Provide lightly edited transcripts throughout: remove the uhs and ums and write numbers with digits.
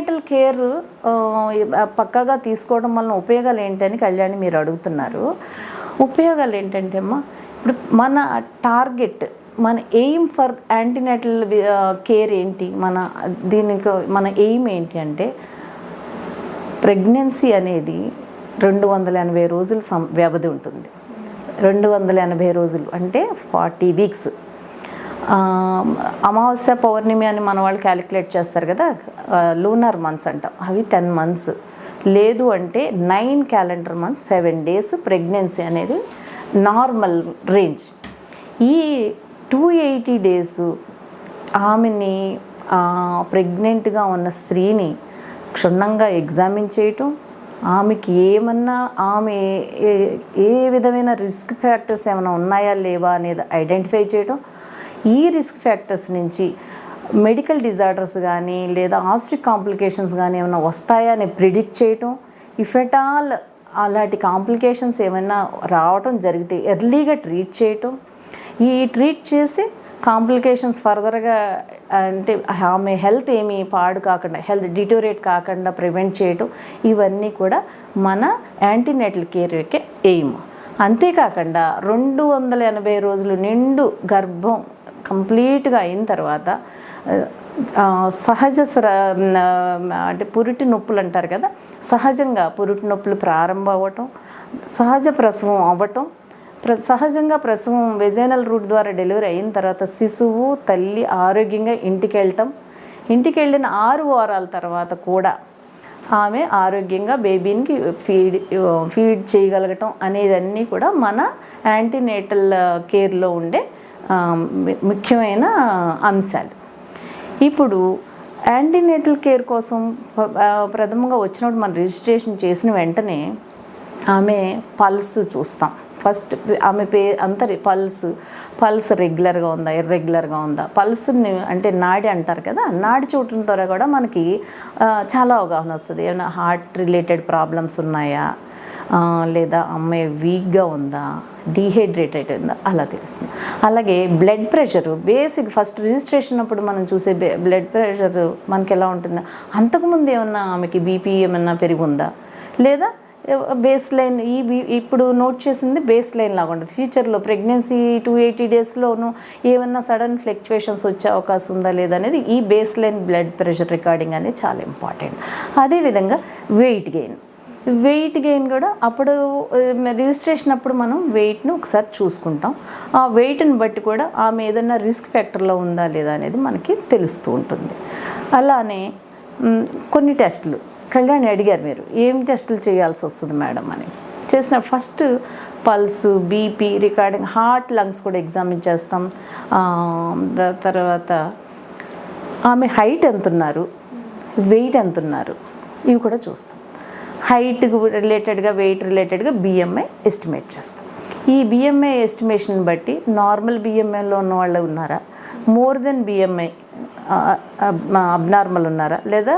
Antenatal care పక్కాగా తీసుకోవడం వలన ఉపయోగాలు ఏంటని కళ్యాణి మీరు అడుగుతున్నారు. ఉపయోగాలు ఏంటంటే అమ్మా, ఇప్పుడు మన టార్గెట్, మన ఎయిమ్ ఫర్ యాంటీనేటల్ కేర్ ఏంటి, మన ఎయిమ్ ఏంటి అంటే ప్రెగ్నెన్సీ అనేది 280 రోజుల వ్యవధి ఉంటుంది. 280 రోజులు అంటే 40 వీక్స్. అమావాస్య పౌర్ణమి అని మన వాళ్ళు క్యాలిక్యులేట్ చేస్తారు కదా, లూనర్ మంత్స్ అంటాం, అవి 10 మంత్స్. లేదు అంటే 9 క్యాలెండర్ మంత్స్, 7 డేస్ ప్రెగ్నెన్సీ అనేది నార్మల్ రేంజ్. ఈ 280 డేస్ ఆమెని, ప్రెగ్నెంట్గా ఉన్న స్త్రీని క్షుణ్ణంగా ఎగ్జామిన్ చేయటం, ఆమెకి ఏమన్నా, ఆమె ఏ విధమైన రిస్క్ ఫ్యాక్టర్స్ ఏమైనా ఉన్నాయా లేవా అనేది ఐడెంటిఫై చేయటం, ఈ రిస్క్ ఫ్యాక్టర్స్ నుంచి మెడికల్ డిజార్డర్స్ కానీ లేదా ఆబ్స్ట్రిక్ కాంప్లికేషన్స్ కానీ ఏమైనా వస్తాయా అని ప్రిడిక్ట్ చేయటం, ఇఫ్ ఎట్ ఆల్ అలాంటి కాంప్లికేషన్స్ ఏమైనా రావటం జరిగితే ఎర్లీగా ట్రీట్ చేయటం, ఈ ట్రీట్ చేసి కాంప్లికేషన్స్ ఫర్దర్గా అంటే ఆమె హెల్త్ ఏమీ పాడు కాకుండా, హెల్త్ డిటోరేట్ కాకుండా ప్రివెంట్ చేయటం, ఇవన్నీ కూడా మన యాంటీనేటల్ కేర్ యొక్క ఎయిమ్. అంతేకాకుండా 280 రోజులు నిండు గర్భం కంప్లీట్గా అయిన తర్వాత సహజ అంటే పురిటి నొప్పులు అంటారు కదా, సహజంగా పురిటి నొప్పులు ప్రారంభం అవ్వటం, సహజ ప్రసవం అవ్వటం, సహజంగా ప్రసవం వెజైనల్ రూట్ ద్వారా డెలివరీ అయిన తర్వాత శిశువు తల్లి ఆరోగ్యంగా ఇంటికి వెళ్ళిన 6 వారాల తర్వాత కూడా ఆమె ఆరోగ్యంగా బేబీకి ఫీడ్ చేయగలగటం అనేదన్నీ కూడా మన యాంటీనేటల్ కేర్లో ఉండే ముఖ్యమైన అంశాలు. ఇప్పుడు యాంటీనేటల్ కేర్ కోసం ప్రథమంగా వచ్చినప్పుడు మనం రిజిస్ట్రేషన్ చేసిన వెంటనే ఆమె పల్స్ చూస్తాం. ఫస్ట్ ఆమె పల్స్ రెగ్యులర్గా ఉందా, ఇర్రెగ్యులర్గా ఉందా, పల్స్ని అంటే నాడి అంటారు కదా, నాడి చూడటం ద్వారా కూడా మనకి చాలా అవగాహన వస్తుంది. ఏమైనా హార్ట్ రిలేటెడ్ ప్రాబ్లమ్స్ ఉన్నాయా, లేదా అమ్మాయి వీక్గా ఉందా, డీహైడ్రేటెడ్ ఉందా, అలా తెలుస్తుంది. అలాగే blood pressure, basic first registration అప్పుడు మనం చూసే బ్లడ్ ప్రెషర్ మనకి ఎలా ఉంటుందా, అంతకుముందు ఏమన్నా ఆమెకి బీపీ ఏమన్నా పెరుగుందా, లేదా బేస్ లైన్ ఇప్పుడు నోట్ చేసింది బేస్ లైన్ లాగా ఉంటుంది. ఫ్యూచర్లో ప్రెగ్నెన్సీ 280 డేస్లోనూ ఏమన్నా సడన్ ఫ్లక్చువేషన్స్ వచ్చే అవకాశం ఉందా లేదా అనేది ఈ base line blood pressure recording అనేది చాలా ఇంపార్టెంట్. అదేవిధంగా వెయిట్ గెయిన్ కూడా అప్పుడు రిజిస్ట్రేషన్ అప్పుడు మనం వెయిట్ను ఒకసారి చూసుకుంటాం. ఆ వెయిట్ని బట్టి కూడా ఆమె ఏదైనా రిస్క్ ఫ్యాక్టర్లో ఉందా లేదా అనేది మనకి తెలుస్తూ ఉంటుంది. అలానే కొన్ని టెస్టులు కళ్యాణి అడిగారు, మీరు ఏం టెస్టులు చేయాల్సి వస్తుంది మేడం అని. చేసిన first pulse, BP recording, heart, lungs కూడా ఎగ్జామిన్ చేస్తాం. తర్వాత ఆమె హైట్ ఎంతున్నారు, వెయిట్ ఎంతున్నారు, ఇవి కూడా చూస్తాం. హైట్ రిలేటెడ్గా, వెయిట్ రిలేటెడ్గా బిఎంఐ ఎస్టిమేట్ చేస్తాం. ఈ బిఎంఐ ఎస్టిమేషన్ బట్టి నార్మల్ బిఎంఐలో ఉన్న వాళ్ళు ఉన్నారా, మోర్ దెన్ బిఎంఐ అబ్నార్మల్ ఉన్నారా, లేదా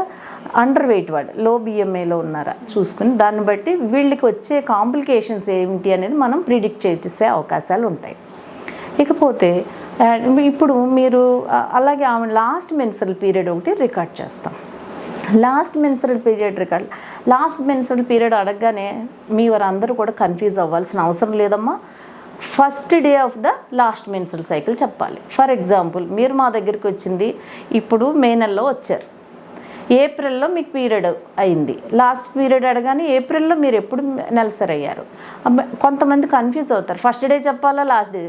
అండర్ వెయిట్ వాడు లో బిఎంఐలో ఉన్నారా చూసుకుని దాన్ని బట్టి వీళ్ళకి వచ్చే కాంప్లికేషన్స్ ఏమిటి అనేది మనం ప్రిడిక్ట్ చేసే అవకాశాలు ఉంటాయి. ఇకపోతే ఇప్పుడు మీరు అలాగే ఆమె లాస్ట్ మెన్స్ట్రల్ పీరియడ్ ఒకటి రికార్డ్ చేస్తాం. లాస్ట్ మెన్స్ట్రల్ పీరియడ్ అడగగానే మీ వారందరూ కూడా కన్ఫ్యూజ్ అవ్వాల్సిన అవసరం లేదమ్మా. First day of the last menstrual cycle చెప్పాలి. ఫర్ ఎగ్జాంపుల్, మీరు మా దగ్గరికి వచ్చింది ఇప్పుడు మే నెలలో వచ్చారు, ఏప్రిల్లో మీకు పీరియడ్ అయింది. లాస్ట్ పీరియడ్ అడగానే ఏప్రిల్లో మీరు ఎప్పుడు నెలసరి అయ్యారు. కొంతమంది కన్ఫ్యూజ్ అవుతారు, ఫస్ట్ డే చెప్పాలా లాస్ట్ డే.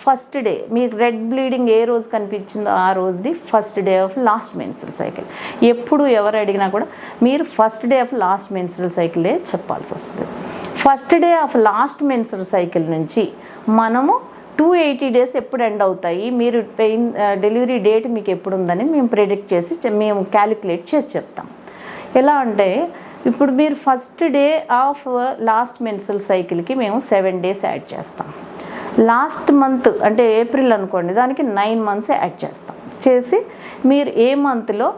ఫస్ట్ డే మీకు రెడ్ బ్లీడింగ్ ఏ రోజు కనిపించిందో ఆ రోజుది first day of last menstrual cycle. ఎప్పుడు ఎవరు అడిగినా కూడా మీరు first day of last menstrual సైకిలే చెప్పాల్సి వస్తుంది. First day of last menstrual cycle నుంచి మనము 280 డేస్ ఎప్పుడు ఎండ్ అవుతాయి, మీరు డెలివరీ డేట్ మీకు ఎప్పుడు ఉందని మేము ప్రెడిక్ట్ చేసి మేము క్యాలిక్యులేట్ చేసి చెప్తాం. ఎలా అంటే ఇప్పుడు మీరు first day of last menstrual సైకిల్కి మేము 7 డేస్ యాడ్ చేస్తాం. లాస్ట్ మంత్ అంటే ఏప్రిల్ అనుకోండి, దానికి 9 మంత్స్ యాడ్ చేస్తాం. చేసి మీరు ఏ మంత్లో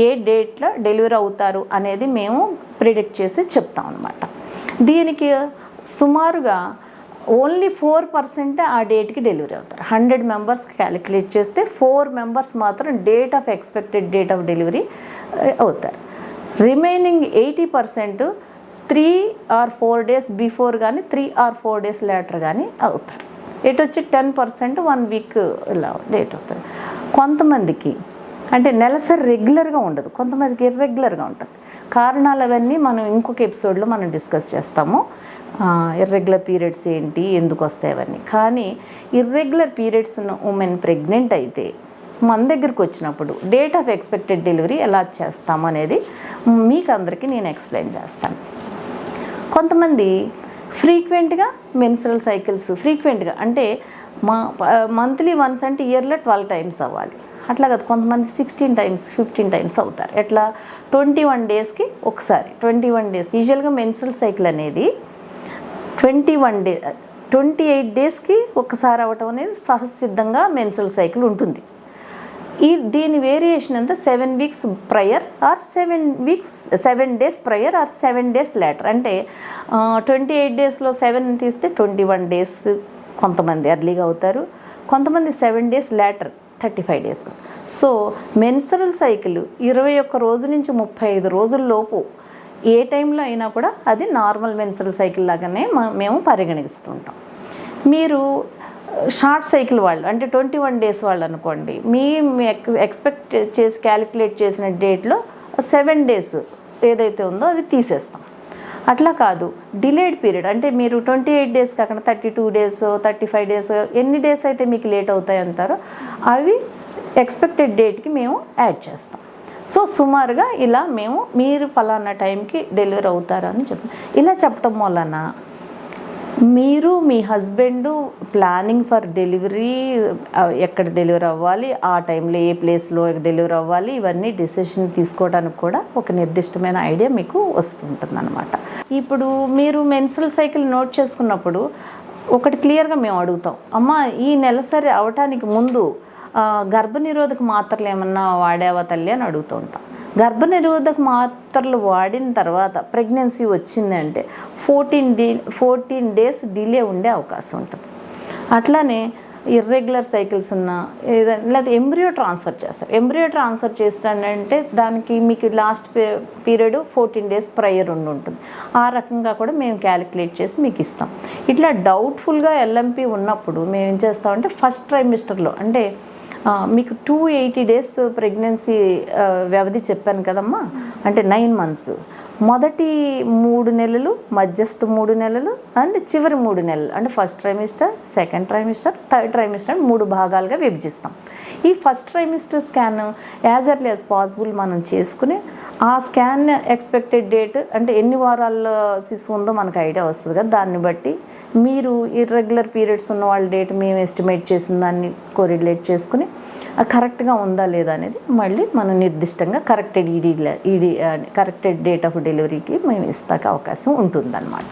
ఏ డేట్లో డెలివరీ అవుతారు అనేది మేము ప్రిడిక్ట్ చేసి చెప్తాం అన్నమాట. దీనికి సుమారుగా ఓన్లీ 4% ఆ డేట్కి డెలివరీ అవుతారు. 100 మెంబర్స్ క్యాలిక్యులేట్ చేస్తే 4 మెంబర్స్ మాత్రం ఎక్స్పెక్టెడ్ డేట్ ఆఫ్ డెలివరీ అవుతారు. రిమైనింగ్ 80% 3 or 4 days బిఫోర్ కానీ 3 or 4 days లేటర్ కానీ అవుతారు. ఎటు వచ్చి 10% 1 week ఇలా లేట్ అవుతుంది. కొంతమందికి అంటే నెలసరి రెగ్యులర్గా ఉండదు, కొంతమందికి ఇర్రెగ్యులర్గా ఉంటుంది. కారణాలు అవన్నీ మనం ఇంకొక ఎపిసోడ్లో మనం డిస్కస్ చేస్తాము. ఇర్రెగ్యులర్ పీరియడ్స్ ఏంటి, ఎందుకు వస్తాయి అవన్నీ. కానీ ఇర్రెగ్యులర్ పీరియడ్స్ ఉన్న ఉమెన్ ప్రెగ్నెంట్ అయితే మన దగ్గరికి వచ్చినప్పుడు డేట్ ఆఫ్ ఎక్స్పెక్టెడ్ డెలివరీ ఎలా చేస్తాము అనేది మీకు అందరికీ నేను ఎక్స్ప్లెయిన్ చేస్తాను. కొంతమంది ఫ్రీక్వెంట్గా మెన్స్ట్రల్ సైకిల్స్ ఫ్రీక్వెంట్గా అంటే మంత్లీ వన్స్ అంటే ఇయర్లో 12 times అవ్వాలి. అట్లా కదా కొంతమంది 16 times 15 times అవుతారు. ఎట్లా 21 daysకి ఒకసారి 21 days. యూజువల్గా మెన్స్ట్రల్ సైకిల్ అనేది 28 daysకి ఒకసారి అవ్వటం అనేది సహజసిద్ధంగా మెన్స్ట్రల్ సైకిల్ ఉంటుంది. దీని వేరియేషన్ అంతా 7 weeks prior or 7 days prior or 7 days later. అంటే 28 daysలో 7 తీస్తే 21 days కొంతమంది ఎర్లీగా అవుతారు, కొంతమంది 7 days later 35 days. So menstrual cycle 21 రోజు నుంచి 35 రోజుల లోపు ఏ టైంలో అయినా కూడా అది నార్మల్ మెన్స్ట్రల్ సైకిల్ లాగానే మేము పరిగణిస్తుంటాం. మీరు షార్ట్ సైకిల్ వాళ్ళు అంటే 21 days వాళ్ళు అనుకోండి, మీ ఎక్స్పెక్ట్ చేసి క్యాలిక్యులేట్ చేసిన డేట్లో 7 days ఏదైతే ఉందో అది తీసేస్తాం. అట్లా కాదు, డిలేడ్ పీరియడ్ అంటే మీరు 28 days కాకుండా 32 days 35 days ఎన్ని డేస్ అయితే మీకు లేట్ అవుతాయి అంటారో అవి ఎక్స్పెక్టెడ్ డేట్కి మేము యాడ్ చేస్తాం. సో సుమారుగా ఇలా మేము మీరు ఫలానా టైంకి డెలివరీ అవుతారని చెప్తాం. ఇలా చెప్పటం వలన మీరు మీ హస్బెండ్ ప్లానింగ్ ఫర్ డెలివరీ, ఎక్కడ డెలివరీ అవ్వాలి, ఆ టైంలో ఏ ప్లేస్లో డెలివరీ అవ్వాలి, ఇవన్నీ డెసిషన్ తీసుకోవడానికి కూడా ఒక నిర్దిష్టమైన ఐడియా మీకు వస్తుంటుంది అన్నమాట. ఇప్పుడు మీరు మెన్స్ట్రల్ సైకిల్ నోట్ చేసుకున్నప్పుడు ఒకటి క్లియర్గా మేము అడుగుతాం, అమ్మ ఈ నెలసరి అవటానికి ముందు గర్భనిరోధక మాత్రలు ఏమన్నా వాడావా తల్లి అని అడుగుతూ ఉంటాం. గర్భనిరోధక మాత్రలు వాడిన తర్వాత ప్రెగ్నెన్సీ వచ్చిందంటే 14 days డిలే ఉండే అవకాశం ఉంటుంది. అట్లానే ఇర్రెగ్యులర్ సైకిల్స్ ఉన్న లేదా ఎంబ్రియో ట్రాన్స్ఫర్ చేస్తారు. ఎంబ్రియో ట్రాన్స్ఫర్ చేస్తానంటే దానికి మీకు లాస్ట్ పీరియడ్ 14 days ప్రయర్ ఉంటుంది. ఆ రకంగా కూడా మేము క్యాలిక్యులేట్ చేసి మీకు ఇస్తాం. ఇట్లా డౌట్ఫుల్గా ఎల్ఎంపీ ఉన్నప్పుడు మేము ఏం చేస్తామంటే ఫస్ట్ ట్రైమిస్టర్లో అంటే మీకు 280 days ప్రెగ్నెన్సీ వ్యవధి చెప్పాను కదమ్మా, అంటే 9 months. మొదటి 3 నెలలు, మధ్యస్థ 3 నెలలు అండ్ చివరి 3 నెలలు అంటే first trimester, second trimester, third trimester 3 భాగాలుగా విభజిస్తాం. ఈ first trimester scan as early as possible మనం చేసుకుని ఆ స్కాన్ ఎక్స్పెక్టెడ్ డేట్ అంటే ఎన్ని వారాల శిశువు ఉందో మనకు ఐడియా వస్తుంది కదా, దాన్ని బట్టి మీరు ఇర్రెగ్యులర్ పీరియడ్స్ ఉన్న వాళ్ళ డేట్ మేము ఎస్టిమేట్ చేసిన దాన్ని కోరిలేట్ చేసుకుని కరెక్ట్గా ఉందా లేదా అనేది మళ్ళీ మనం నిర్దిష్టంగా కరెక్టెడ్ డేట్ ఆఫ్ డెలివరీకి మేము ఇస్తాక అవకాశం ఉంటుందన్నమాట.